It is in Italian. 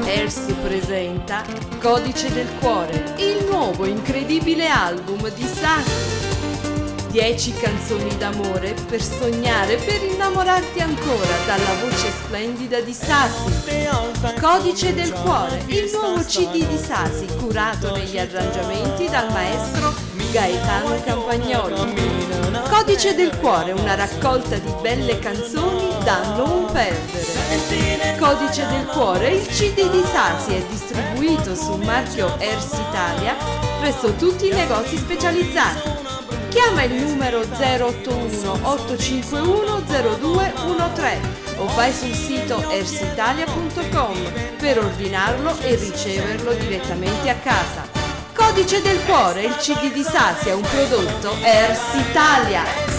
Ersi presenta Codice del Cuore, il nuovo incredibile album di Sasi. 10 canzoni d'amore per sognare, per innamorarti ancora dalla voce splendida di Sasi. Codice del Cuore, il nuovo CD di Sasi, curato negli arrangiamenti dal maestro Gaetano Campagnoli. Codice del Cuore, una raccolta di belle canzoni da non perdere. Codice del Cuore, il CD di Sasi è distribuito su marchio Ersi Italia presso tutti i negozi specializzati. Chiama il numero 081 851 0213 o vai sul sito ersitalia.com per ordinarlo e riceverlo direttamente a casa. Codice del Cuore, il CD di Sasi è un prodotto Ersi Italia.